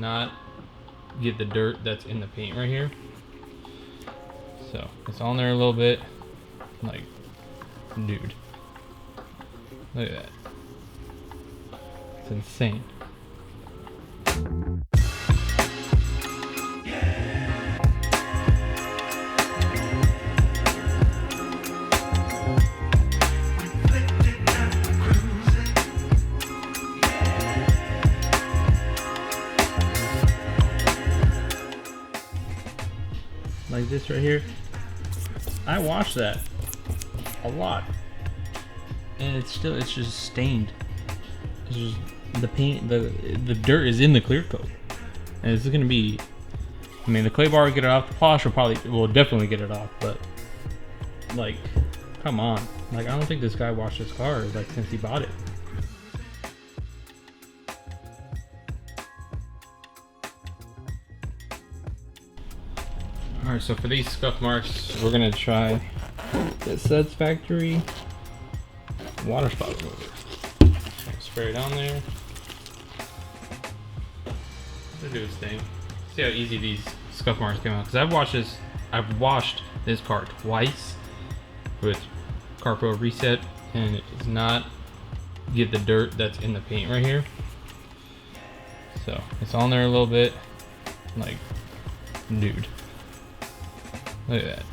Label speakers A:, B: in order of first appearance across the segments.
A: not get the dirt that's in the paint right here. So it's on there a little bit. Like, dude, look at that. It's insane. Like this right here, I washed that a lot, and it's just stained. It's just the paint, the dirt is in the clear coat, and it's gonna be. I mean, the clay bar will get it off. The polish will definitely get it off, but like, come on, like I don't think this guy washed his car like since he bought it. Alright, so for these scuff marks, we're gonna try the Sud Factory water spot remover. Spray it on there. Let's do its thing. See how easy these scuff marks come out. Because I've washed this car twice with Carpro Reset, and it does not get the dirt that's in the paint right here. So it's on there a little bit. Like, dude. Look at that.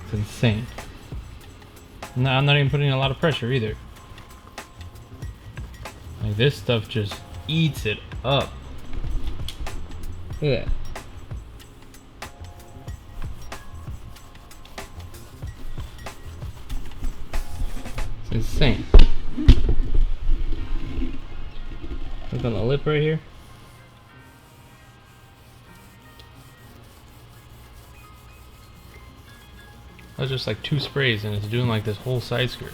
A: It's insane. No, I'm not even putting a lot of pressure either. Like, this stuff just eats it up. Look at that. It's insane. Look on the lip right here. That's just like 2 sprays and it's doing like this whole side skirt.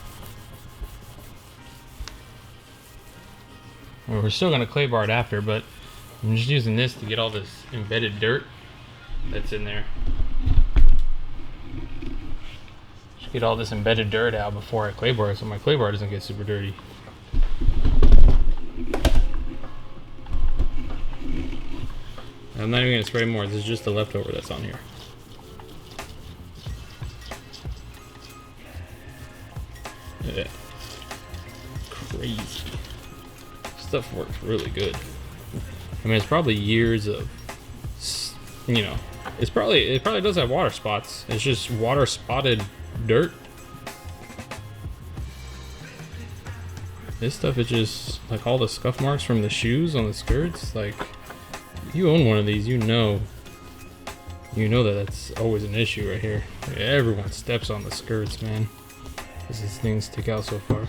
A: Well, we're still gonna clay bar it after, but I'm just using this to get all this embedded dirt that's in there. Just get all this embedded dirt out before I clay bar it so my clay bar doesn't get super dirty. I'm not even gonna spray more, this is just the leftover that's on here. Yeah. Crazy. Stuff works really good. I mean, it's probably years of, you know, it probably does have water spots. It's just water spotted dirt. This stuff is just like all the scuff marks from the shoes on the skirts. Like, you own one of these, you know that that's always an issue right here. Everyone steps on the skirts, man. These things stick out so far.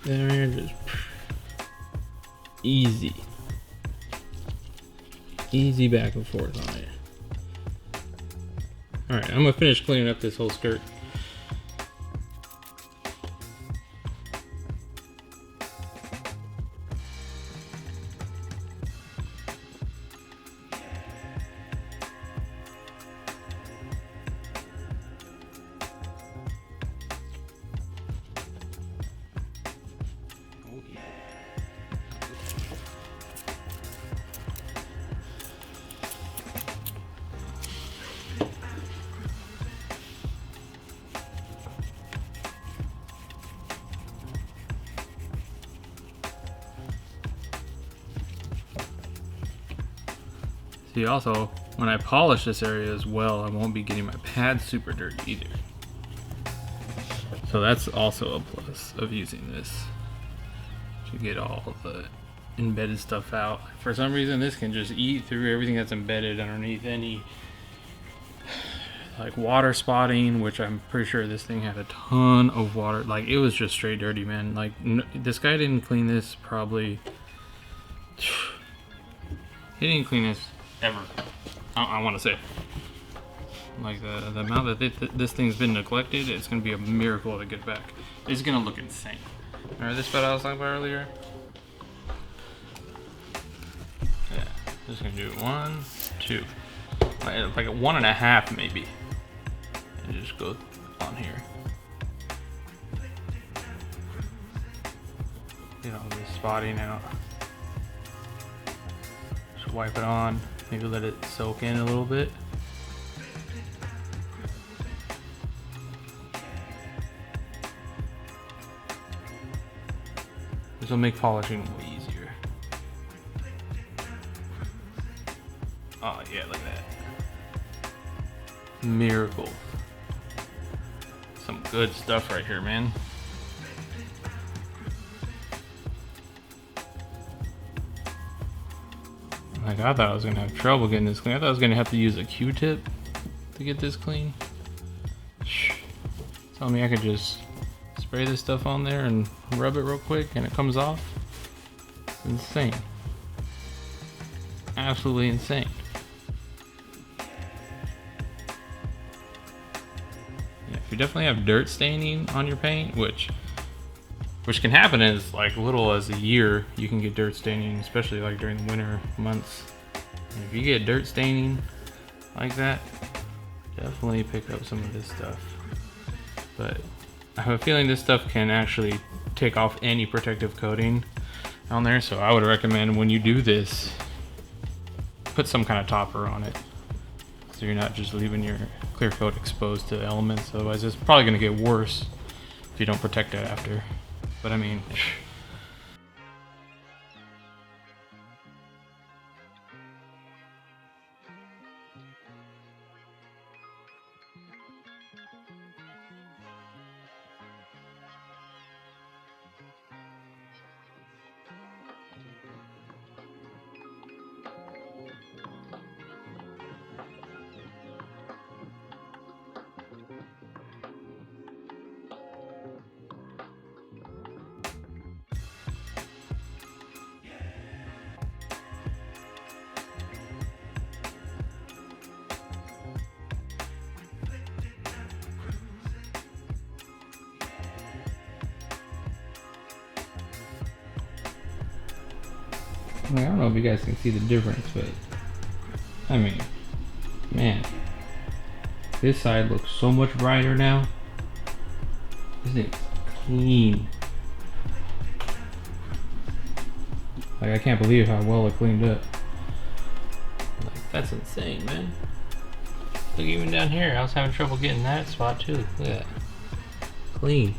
A: There, just easy back and forth on it. All right, I'm gonna finish cleaning up this whole skirt. See, also, when I polish this area as well, I won't be getting my pads super dirty either. So that's also a plus of using this, to get all the embedded stuff out. For some reason, this can just eat through everything that's embedded underneath any like water spotting, which I'm pretty sure this thing had a ton of water. Like, it was just straight dirty, man. Like, this guy didn't clean this probably. He didn't clean this ever. I want to say, like, the amount that this thing's been neglected, it's gonna be a miracle to get back. It's gonna look insane. Remember this spot I was talking about earlier? Yeah, just gonna do 1, 2, like a 1.5 maybe, and just go on here. Get all this spotting out. Just wipe it on, maybe let it soak in a little bit. This will make polishing way easier. Oh yeah, look at that. Miracle. Some good stuff right here, man. Like, I thought I was gonna have trouble getting this clean. I thought I was gonna have to use a Q-tip to get this clean. Tell me I could just spray this stuff on there and rub it real quick and it comes off. It's insane. Absolutely insane. Yeah, if you definitely have dirt staining on your paint, which can happen in as like little as a year, you can get dirt staining, especially like during the winter months. And if you get dirt staining like that, definitely pick up some of this stuff. But I have a feeling this stuff can actually take off any protective coating on there, so I would recommend when you do this, put some kind of topper on it, so you're not just leaving your clear coat exposed to elements. Otherwise it's probably going to get worse if you don't protect it after. But I mean, I don't know if you guys can see the difference, but I mean, man, this side looks so much brighter now. This thing's clean. Like, I can't believe how well it cleaned up. Like, that's insane, man. Look, even down here, I was having trouble getting that spot too. Look at that. Clean.